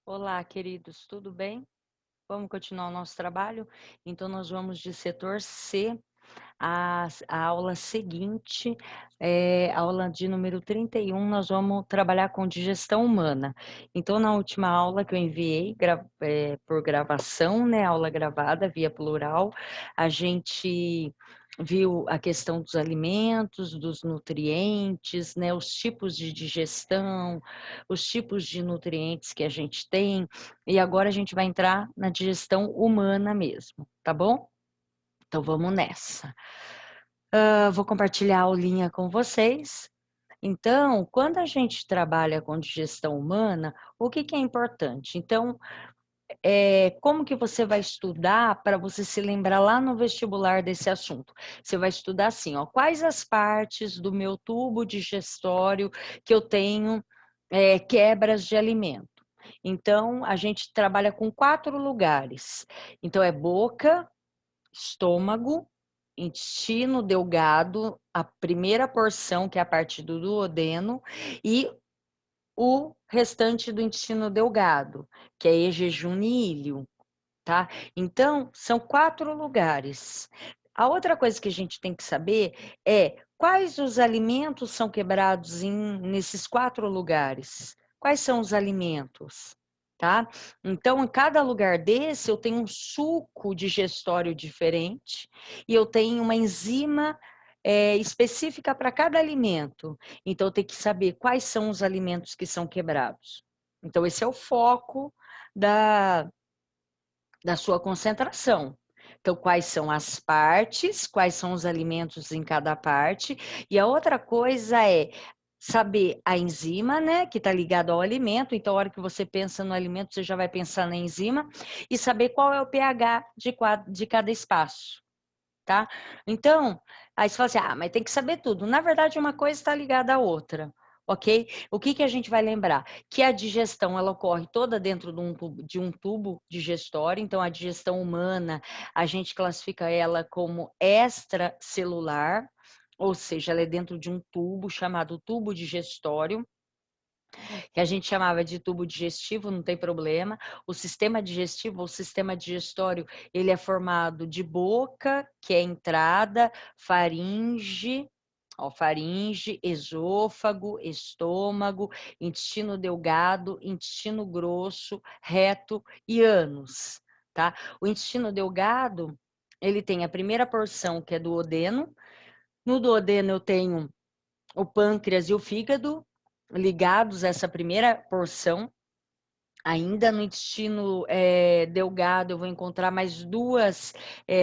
Olá, queridos, tudo bem? Vamos continuar o nosso trabalho? Então, nós vamos de setor C, a aula seguinte, a aula de número 31, nós vamos trabalhar com digestão humana. Então, na última aula que eu enviei por gravação, né, aula gravada via plural, a gente viu a questão dos alimentos, dos nutrientes, né, os tipos de digestão, os tipos de nutrientes que a gente tem, e agora a gente vai entrar na digestão humana mesmo, tá bom? Então vamos nessa. Vou compartilhar a aulinha com vocês. Então, quando a gente trabalha com digestão humana, o que que é importante? Então, como que você vai estudar para você se lembrar lá no vestibular desse assunto? Você vai estudar assim, ó, quais as partes do meu tubo digestório que eu tenho quebras de alimento? Então, a gente trabalha com 4 lugares. Então, é boca, estômago, intestino delgado, a primeira porção, que é a parte do duodeno, e o restante do intestino delgado, que é jejum e ilho, tá? Então, são 4 lugares. A outra coisa que a gente tem que saber é quais os alimentos são quebrados nesses 4 lugares. Quais são os alimentos? Tá? Então, em cada lugar desse, eu tenho um suco digestório diferente e eu tenho uma enzima específica para cada alimento. Então, eu tenho que saber quais são os alimentos que são quebrados. Então, esse é o foco da sua concentração. Então, quais são as partes, quais são os alimentos em cada parte, e a outra coisa é saber a enzima, né, que está ligado ao alimento, então, a hora que você pensa no alimento, você já vai pensar na enzima, e saber qual é o pH de cada espaço, tá? Então, aí você fala assim, mas tem que saber tudo. Na verdade, uma coisa está ligada à outra. Ok? O que que a gente vai lembrar? Que a digestão ela ocorre toda dentro de um tubo digestório, então a digestão humana a gente classifica ela como extracelular, ou seja, ela é dentro de um tubo chamado tubo digestório, que a gente chamava de tubo digestivo, não tem problema. O sistema digestivo, o sistema digestório, ele é formado de boca, que é a entrada, faringe, ó, faringe, esôfago, estômago, intestino delgado, intestino grosso, reto e ânus, tá? O intestino delgado, ele tem a primeira porção, que é duodeno. No duodeno eu tenho o pâncreas e o fígado ligados a essa primeira porção. Ainda no intestino delgado, eu vou encontrar mais 2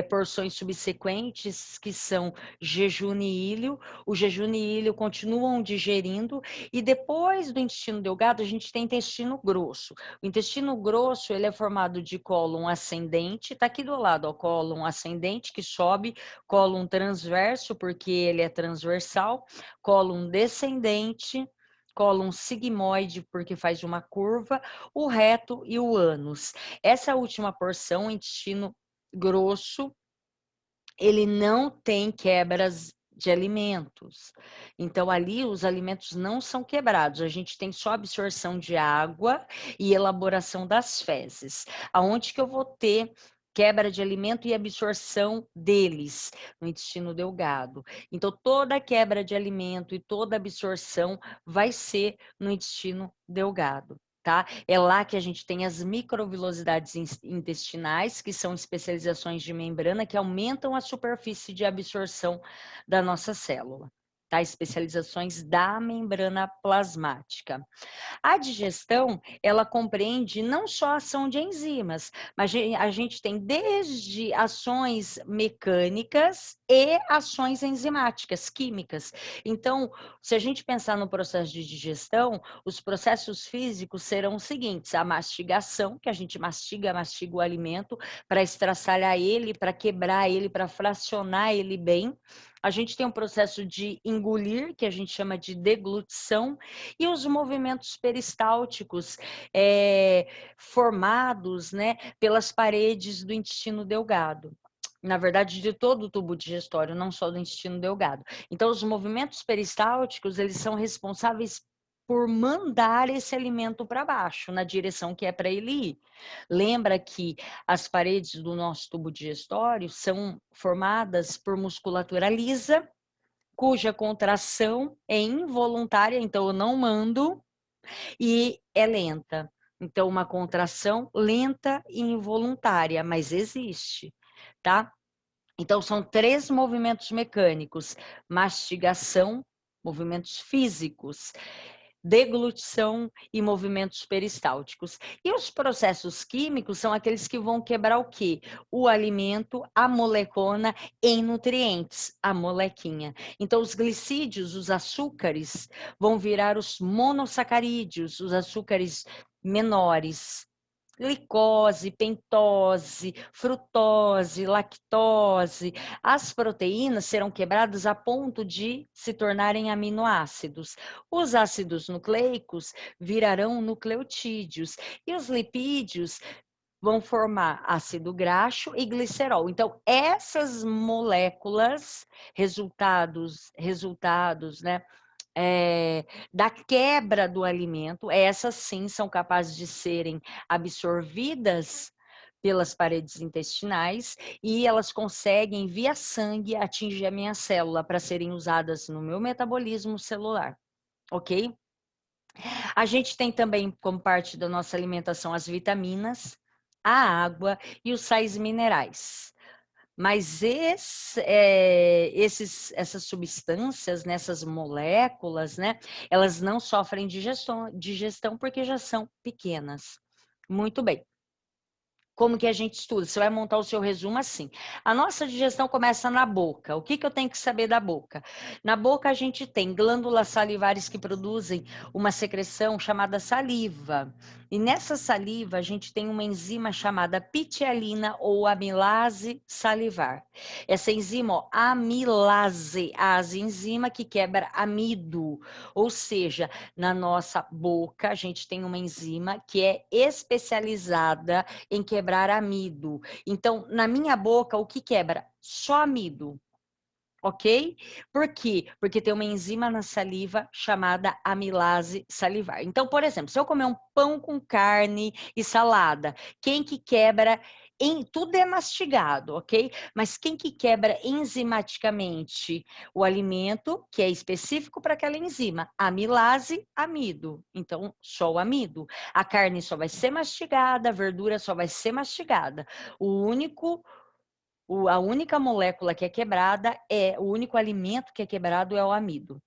porções subsequentes, que são jejum e ilho. O jejum e ilho continuam digerindo, e depois do intestino delgado, a gente tem intestino grosso. O intestino grosso, ele é formado de cólon ascendente, está aqui do lado, ó, cólon ascendente, que sobe, cólon transverso, porque ele é transversal, cólon descendente, cólon sigmoide, porque faz uma curva, o reto e o ânus. Essa última porção, o intestino grosso, ele não tem quebras de alimentos. Então, ali os alimentos não são quebrados, a gente tem só absorção de água e elaboração das fezes. Aonde que eu vou ter quebra de alimento e absorção deles? No intestino delgado. Então, toda quebra de alimento e toda absorção vai ser no intestino delgado. Tá? É lá que a gente tem as microvilosidades intestinais, que são especializações de membrana que aumentam a superfície de absorção da nossa célula. Tá? Especializações da membrana plasmática. A digestão, ela compreende não só a ação de enzimas, mas a gente tem desde ações mecânicas e ações enzimáticas, químicas. Então, se a gente pensar no processo de digestão, os processos físicos serão os seguintes: a mastigação, que a gente mastiga o alimento para estraçalhar ele, para quebrar ele, para fracionar ele bem. A gente tem um processo de engolir, que a gente chama de deglutição, e os movimentos peristálticos formados, né, pelas paredes do intestino delgado. Na verdade, de todo o tubo digestório, não só do intestino delgado. Então, os movimentos peristálticos, eles são responsáveis por mandar esse alimento para baixo, na direção que é para ele ir. Lembra que as paredes do nosso tubo digestório são formadas por musculatura lisa, cuja contração é involuntária, então eu não mando, e é lenta. Então, uma contração lenta e involuntária, mas existe, tá? Então, são 3 movimentos mecânicos: mastigação, movimentos físicos, deglutição e movimentos peristálticos. E os processos químicos são aqueles que vão quebrar o quê? O alimento, a molecona em nutrientes, a molequinha. Então, os glicídios, os açúcares, vão virar os monossacarídeos, os açúcares menores. Glicose, pentose, frutose, lactose. As proteínas serão quebradas a ponto de se tornarem aminoácidos. Os ácidos nucleicos virarão nucleotídeos. E os lipídios vão formar ácido graxo e glicerol. Então, essas moléculas, resultados, né? Da quebra do alimento, essas sim são capazes de serem absorvidas pelas paredes intestinais e elas conseguem, via sangue, atingir a minha célula para serem usadas no meu metabolismo celular, ok? A gente tem também, como parte da nossa alimentação, as vitaminas, a água e os sais minerais. Mas essas substâncias, nessas moléculas, né, elas não sofrem digestão porque já são pequenas. Muito bem. Como que a gente estuda? Você vai montar o seu resumo assim. A nossa digestão começa na boca. O que eu tenho que saber da boca? Na boca a gente tem glândulas salivares que produzem uma secreção chamada saliva. E nessa saliva a gente tem uma enzima chamada pitialina ou amilase salivar. Essa enzima, ó, amilase, a enzima que quebra amido. Ou seja, na nossa boca a gente tem uma enzima que é especializada em quebrar amido. Então, na minha boca, o que quebra? Só amido. Ok? Por quê? Porque tem uma enzima na saliva chamada amilase salivar. Então, por exemplo, se eu comer um pão com carne e salada, quem que quebra tudo é mastigado, ok? Mas quem que quebra enzimaticamente o alimento, que é específico para aquela enzima? Amilase, amido. Então, só o amido. A carne só vai ser mastigada, a verdura só vai ser mastigada. A única molécula que é quebrada o único alimento que é quebrado é o amido.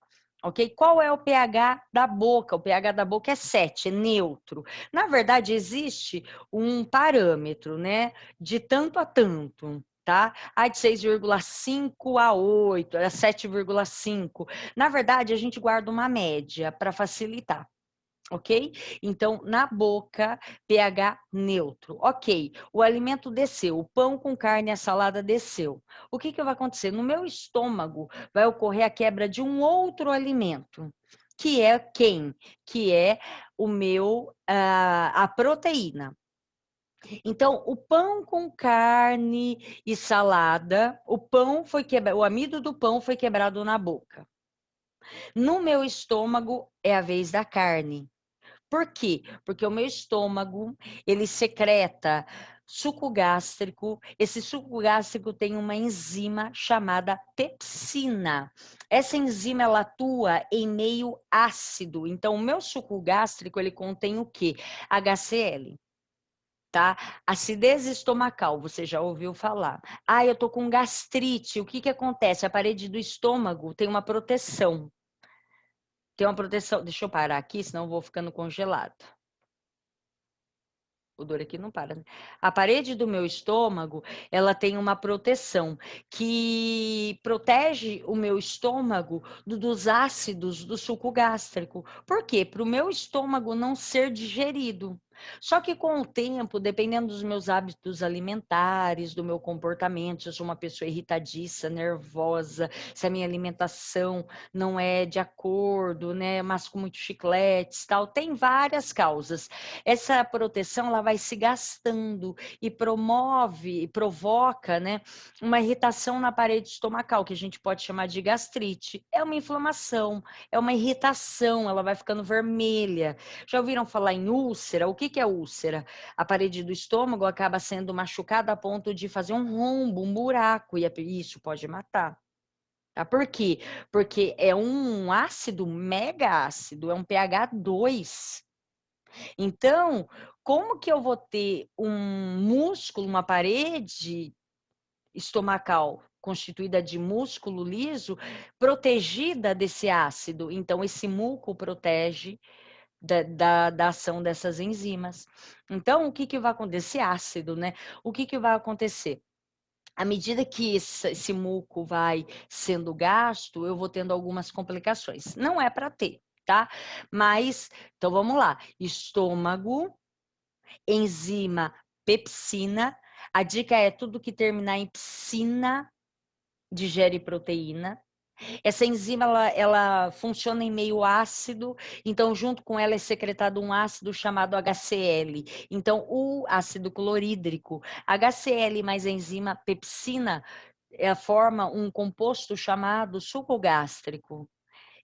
Ok? Qual é o pH da boca? O pH da boca é 7, é neutro. Na verdade, existe um parâmetro, né? De tanto a tanto, tá? De 6,5 a 8, a 7,5. Na verdade, a gente guarda uma média para facilitar. Ok? Então, na boca, pH neutro. Ok, o alimento desceu, o pão com carne e a salada desceu. O que vai acontecer? No meu estômago vai ocorrer a quebra de um outro alimento, que é quem? Que é a proteína. Então, o pão com carne e salada, o amido do pão foi quebrado na boca. No meu estômago é a vez da carne. Por quê? Porque o meu estômago, ele secreta suco gástrico. Esse suco gástrico tem uma enzima chamada pepsina. Essa enzima, ela atua em meio ácido. Então, o meu suco gástrico, ele contém o quê? HCl. Tá? Acidez estomacal, você já ouviu falar. Eu tô com gastrite. O que acontece? A parede do estômago tem uma proteção. Tem uma proteção. Deixa eu parar aqui, senão eu vou ficando congelado. O dor aqui não para, né? A parede do meu estômago, ela tem uma proteção que protege o meu estômago dos ácidos do suco gástrico. Por quê? Para o meu estômago não ser digerido. Só que com o tempo, dependendo dos meus hábitos alimentares, do meu comportamento, se eu sou uma pessoa irritadiça, nervosa, se a minha alimentação não é de acordo, né, masco muito chicletes, tal, tem várias causas. Essa proteção ela vai se gastando e promove, provoca, né, uma irritação na parede estomacal, que a gente pode chamar de gastrite. É uma inflamação, é uma irritação, ela vai ficando vermelha. Já ouviram falar em úlcera? O que que é úlcera? A parede do estômago acaba sendo machucada a ponto de fazer um rombo, um buraco, e isso pode matar. Tá? Por quê? Porque é um ácido mega ácido, é um pH 2. Então, como que eu vou ter um músculo, uma parede estomacal constituída de músculo liso, protegida desse ácido? Então, esse muco protege da ação dessas enzimas. Então, o que que vai acontecer? Esse ácido, né? O que que vai acontecer? À medida que esse muco vai sendo gasto, eu vou tendo algumas complicações. Não é para ter, tá? Mas, então vamos lá. Estômago, enzima pepsina. A dica é tudo que terminar em psina digere proteína. Essa enzima ela funciona em meio ácido, então junto com ela é secretado um ácido chamado HCl. Então o ácido clorídrico, HCl mais a enzima pepsina, forma um composto chamado suco gástrico.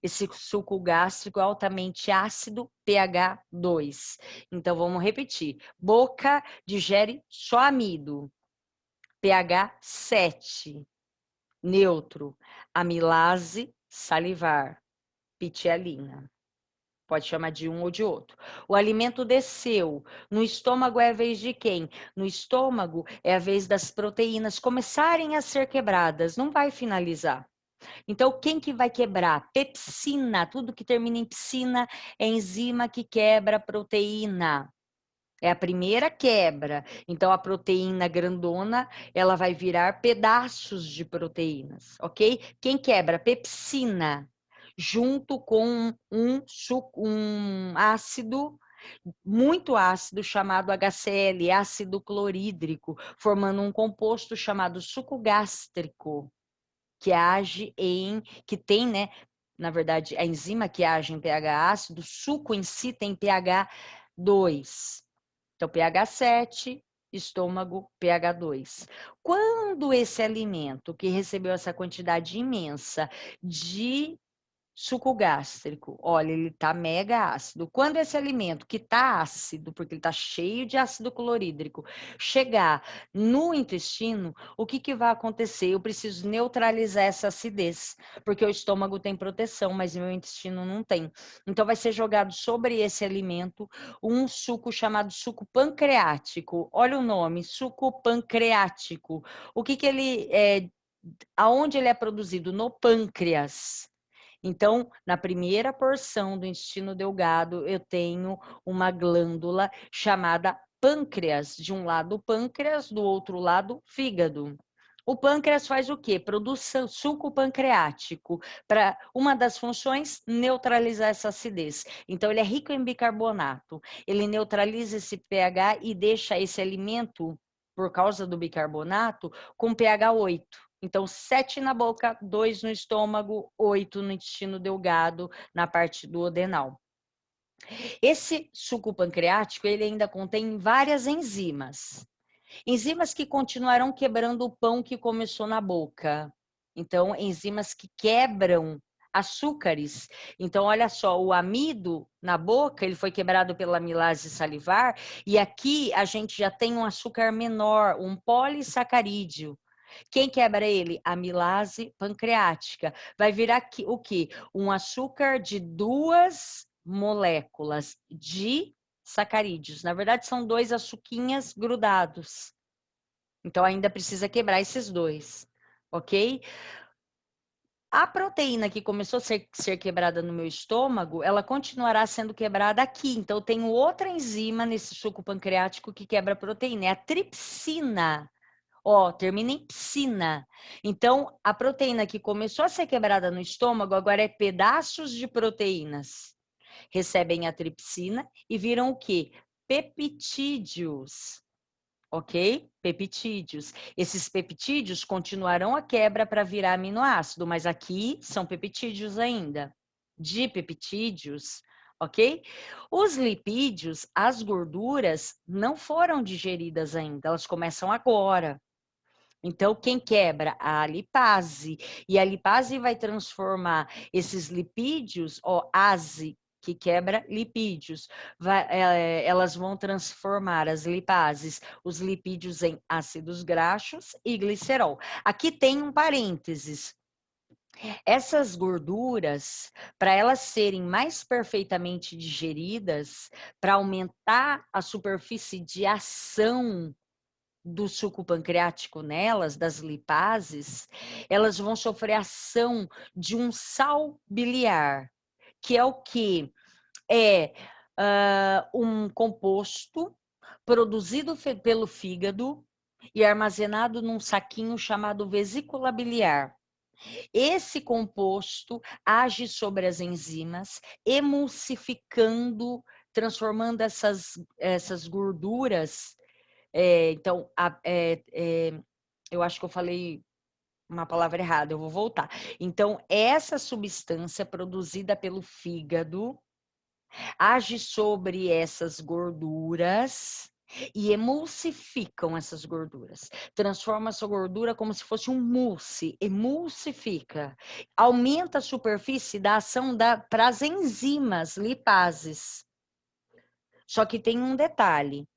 Esse suco gástrico é altamente ácido, pH 2. Então vamos repetir: boca digere só amido, pH 7. Neutro, amilase salivar, pitialina. Pode chamar de um ou de outro. O alimento desceu. No estômago é a vez de quem? No estômago é a vez das proteínas começarem a ser quebradas. Não vai finalizar. Então, quem que vai quebrar? Pepsina. Tudo que termina em psina é enzima que quebra a proteína. É a primeira quebra. Então, a proteína grandona, ela vai virar pedaços de proteínas, ok? Quem quebra? Pepsina, junto com um ácido muito ácido chamado HCl, ácido clorídrico, formando um composto chamado suco gástrico, que age que tem, né? Na verdade, a enzima que age em pH ácido, o suco em si tem pH 2. Então, pH 7, estômago, pH 2. Quando esse alimento que recebeu essa quantidade imensa de suco gástrico, olha, ele está mega ácido. Quando esse alimento que está ácido, porque ele está cheio de ácido clorídrico, chegar no intestino, o que que vai acontecer? Eu preciso neutralizar essa acidez, porque o estômago tem proteção, mas meu intestino não tem. Então vai ser jogado sobre esse alimento um suco chamado suco pancreático. Olha o nome, suco pancreático. O que que ele é, aonde ele é produzido? No pâncreas. Então, na primeira porção do intestino delgado, eu tenho uma glândula chamada pâncreas. De um lado, pâncreas, do outro lado, fígado. O pâncreas faz o quê? Produz suco pancreático. Para uma das funções, neutralizar essa acidez. Então, ele é rico em bicarbonato. Ele neutraliza esse pH e deixa esse alimento, por causa do bicarbonato, com pH 8. Então, 7 na boca, 2 no estômago, 8 no intestino delgado, na parte do duodenal. Esse suco pancreático, ele ainda contém várias enzimas. Enzimas que continuarão quebrando o pão que começou na boca. Então, enzimas que quebram açúcares. Então, olha só, o amido na boca, ele foi quebrado pela amilase salivar, e aqui a gente já tem um açúcar menor, um polissacarídeo. Quem quebra ele? Amilase pancreática. Vai virar o quê? Um açúcar de 2 moléculas de sacarídeos. Na verdade, são 2 açuquinhas grudados. Então, ainda precisa quebrar esses 2, ok? A proteína que começou a ser quebrada no meu estômago, ela continuará sendo quebrada aqui. Então, eu tenho outra enzima nesse suco pancreático que quebra a proteína, é a tripsina. Ó, termina em psina. Então, a proteína que começou a ser quebrada no estômago, agora é pedaços de proteínas. Recebem a tripsina e viram o quê? peptídeos, ok? Peptídeos. Esses peptídeos continuarão a quebra para virar aminoácido, mas aqui são peptídeos ainda. Dipeptídeos, ok? Os lipídios, as gorduras, não foram digeridas ainda, elas começam agora. Então, quem quebra? A lipase. E a lipase vai transformar esses lipídios, ó, ase, que quebra lipídios. Elas vão transformar as lipases, os lipídios em ácidos graxos e glicerol. Aqui tem um parênteses. Essas gorduras, para elas serem mais perfeitamente digeridas, para aumentar a superfície de ação do suco pancreático nelas, das lipases, elas vão sofrer ação de um sal biliar, que é o quê? É um composto produzido pelo fígado e armazenado num saquinho chamado vesícula biliar. Esse composto age sobre as enzimas, emulsificando, transformando essas gorduras. Então, eu acho que eu falei uma palavra errada, eu vou voltar. Então, essa substância produzida pelo fígado age sobre essas gorduras e emulsificam essas gorduras. Transforma essa gordura como se fosse um mousse, emulsifica. Aumenta a superfície da ação para as enzimas lipases. Só que tem um detalhe.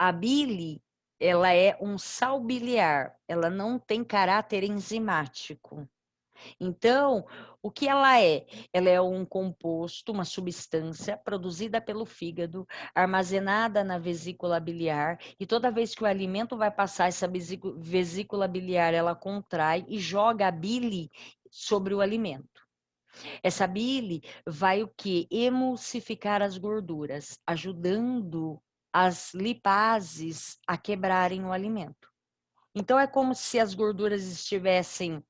A bile, ela é um sal biliar, ela não tem caráter enzimático. Então, o que ela é? Ela é um composto, uma substância produzida pelo fígado, armazenada na vesícula biliar, e toda vez que o alimento vai passar essa vesícula biliar, ela contrai e joga a bile sobre o alimento. Essa bile vai o quê? Emulsificar as gorduras, ajudando as lipases a quebrarem o alimento. Então, é como se as gorduras estivessem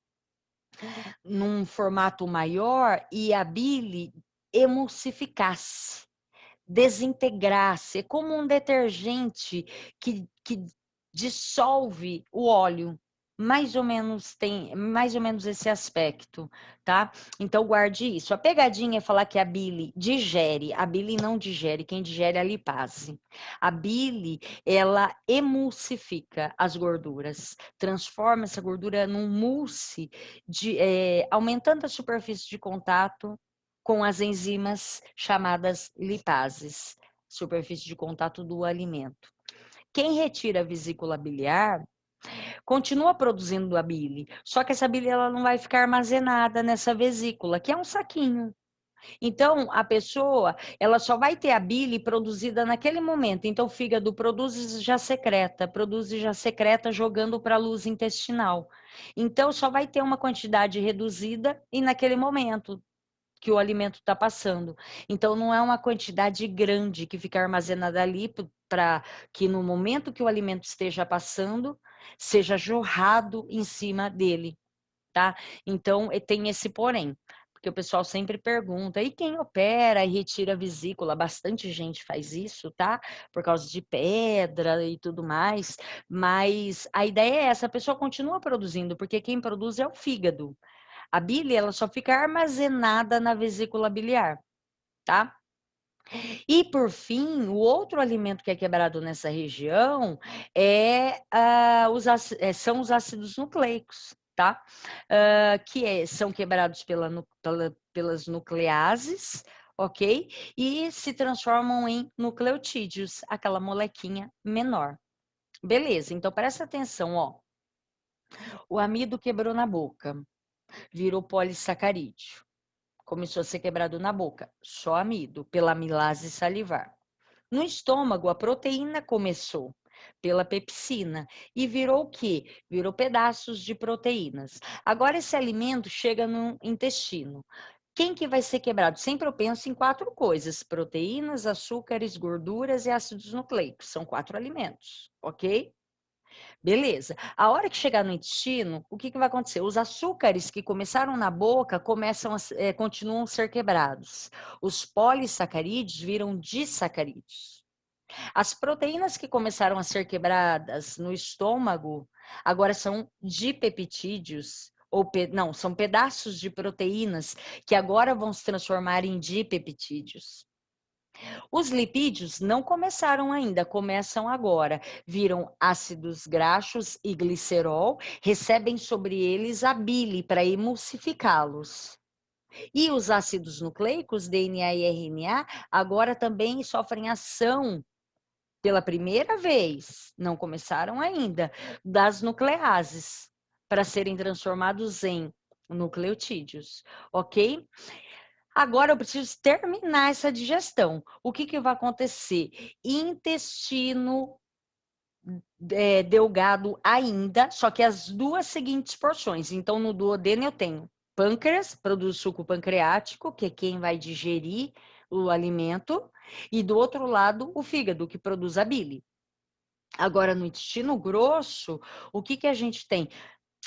num formato maior e a bile emulsificasse, desintegrasse. É como um detergente que dissolve o óleo. Mais ou menos tem mais ou menos esse aspecto, tá? Então guarde isso. A pegadinha é falar que a bile digere, a bile não digere, quem digere é a lipase. A bile, ela emulsifica as gorduras, transforma essa gordura num mousse, aumentando a superfície de contato com as enzimas chamadas lipases, superfície de contato do alimento. Quem retira a vesícula biliar continua produzindo a bile, só que essa bile ela não vai ficar armazenada nessa vesícula, que é um saquinho. Então, a pessoa, ela só vai ter a bile produzida naquele momento. Então, o fígado produz e já secreta jogando para a luz intestinal. Então, só vai ter uma quantidade reduzida e naquele momento que o alimento está passando. Então, não é uma quantidade grande que fica armazenada ali para que no momento que o alimento esteja passando, seja jorrado em cima dele, tá? Então, tem esse porém. Porque o pessoal sempre pergunta, e quem opera e retira a vesícula? Bastante gente faz isso, tá? Por causa de pedra e tudo mais. Mas a ideia é essa, a pessoa continua produzindo, porque quem produz é o fígado. A bile, ela só fica armazenada na vesícula biliar, tá? E, por fim, o outro alimento que é quebrado nessa região são os ácidos nucleicos, tá? São quebrados pelas nucleases, ok? E se transformam em nucleotídeos, aquela molequinha menor. Beleza, então presta atenção, ó. O amido quebrou na boca, virou polissacarídeo. Começou a ser quebrado na boca, só amido, pela amilase salivar. No estômago, a proteína começou pela pepsina e virou o quê? Virou pedaços de proteínas. Agora esse alimento chega no intestino. Quem que vai ser quebrado? Sempre eu penso em 4 coisas: proteínas, açúcares, gorduras e ácidos nucleicos. São 4 alimentos, ok? Beleza. A hora que chegar no intestino, o que vai acontecer? Os açúcares que começaram na boca continuam a ser quebrados. Os polissacarídeos viram disacarídeos. As proteínas que começaram a ser quebradas no estômago, agora são dipeptídeos, não, são pedaços de proteínas que agora vão se transformar em dipeptídeos. Os lipídios não começaram ainda, começam agora. Viram ácidos graxos e glicerol, recebem sobre eles a bile para emulsificá-los. E os ácidos nucleicos, DNA e RNA, agora também sofrem ação pela primeira vez, não começaram ainda, das nucleases, para serem transformados em nucleotídeos, ok? Agora eu preciso terminar essa digestão. O que vai acontecer? Intestino delgado ainda, só que as duas seguintes porções. Então, no duodeno eu tenho pâncreas, produz suco pancreático, que é quem vai digerir o alimento, e do outro lado o fígado, que produz a bile. Agora, no intestino grosso, o que a gente tem?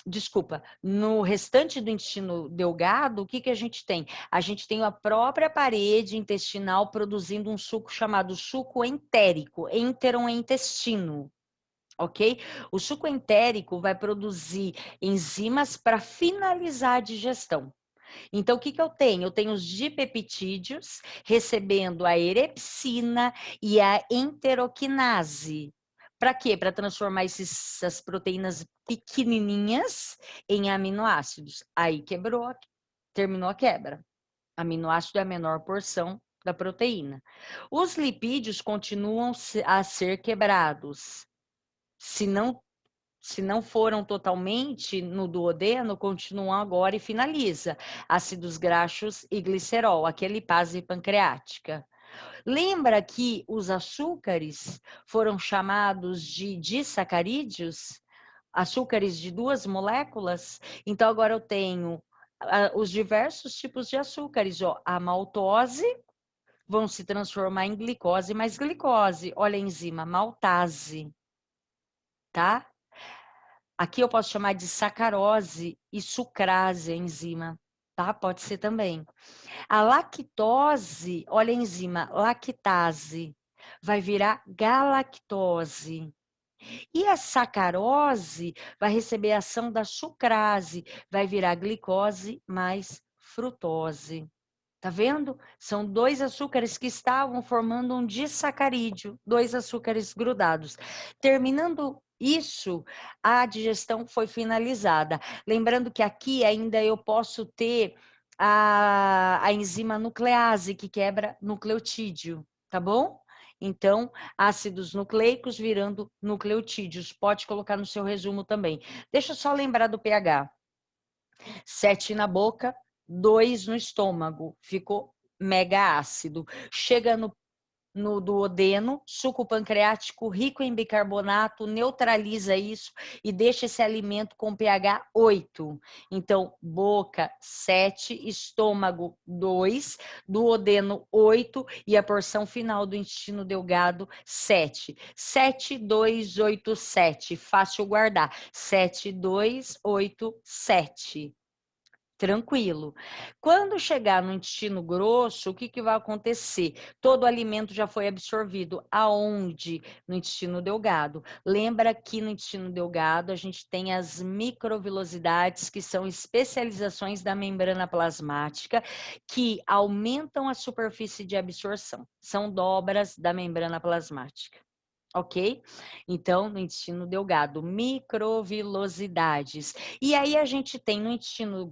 Desculpa, no restante do intestino delgado, o que a gente tem? A gente tem a própria parede intestinal produzindo um suco chamado suco entérico, enterointestino, ok? O suco entérico vai produzir enzimas para finalizar a digestão. Então, o que eu tenho? Eu tenho os dipeptídeos recebendo a erepsina e a enteroquinase. Para quê? Para transformar essas proteínas pequenininhas em aminoácidos. Aí quebrou, terminou a quebra. Aminoácido é a menor porção da proteína. Os lipídios continuam a ser quebrados. Se não foram totalmente no duodeno, continuam agora e finaliza. Ácidos graxos e glicerol, aquele lipase pancreática. Lembra que os açúcares foram chamados de disacarídeos? Açúcares de duas moléculas? Então, agora eu tenho os diversos tipos de açúcares. Ó, a maltose vão se transformar em glicose, mas glicose, olha a enzima, maltase, tá? Aqui eu posso chamar de sacarose e sucrase, a enzima, tá? Pode ser também. A lactose, olha a enzima, lactase, vai virar galactose. E a sacarose vai receber a ação da sucrase, vai virar glicose mais frutose. Tá vendo? São dois açúcares que estavam formando um disacarídeo, dois açúcares grudados. Terminando isso, a digestão foi finalizada. Lembrando que aqui ainda eu posso ter a enzima nuclease, que quebra nucleotídeo, tá bom? Então, ácidos nucleicos virando nucleotídeos. Pode colocar no seu resumo também. Deixa eu só lembrar do pH. 7 na boca, 2 no estômago, ficou mega ácido. Chega no duodeno, suco pancreático rico em bicarbonato, neutraliza isso e deixa esse alimento com pH 8. Então, boca 7, estômago 2, duodeno 8 e a porção final do intestino delgado 7. 7, 2, 8, 7. Fácil guardar. 7, 2, 8, 7. Tranquilo. Quando chegar no intestino grosso, o que vai acontecer? Todo o alimento já foi absorvido. Aonde? No intestino delgado. Lembra que no intestino delgado a gente tem as microvilosidades, que são especializações da membrana plasmática, que aumentam a superfície de absorção. São dobras da membrana plasmática. Ok? Então, no intestino delgado, microvilosidades. E aí a gente tem no intestino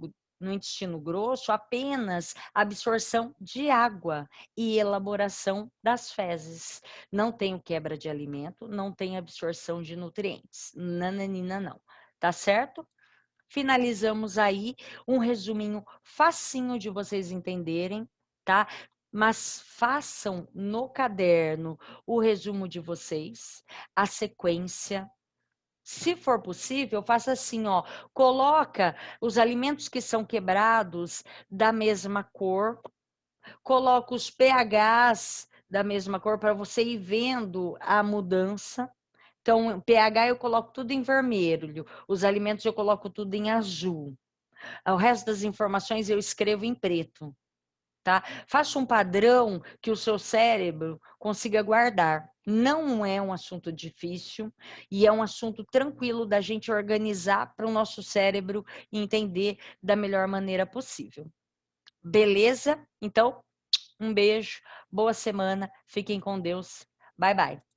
grosso apenas absorção de água e elaboração das fezes. Não tem quebra de alimento, não tem absorção de nutrientes. Nananina não. Tá certo? Finalizamos aí um resuminho facinho de vocês entenderem, tá? Mas façam no caderno o resumo de vocês, a sequência. Se for possível, faça assim, ó, coloca os alimentos que são quebrados da mesma cor, coloca os pHs da mesma cor para você ir vendo a mudança. Então, pH eu coloco tudo em vermelho, os alimentos eu coloco tudo em azul. O resto das informações eu escrevo em preto. tá? Faça um padrão que o seu cérebro consiga guardar. Não é um assunto difícil e é um assunto tranquilo da gente organizar para o nosso cérebro entender da melhor maneira possível. Beleza? Então, um beijo, boa semana, fiquem com Deus. Bye, bye.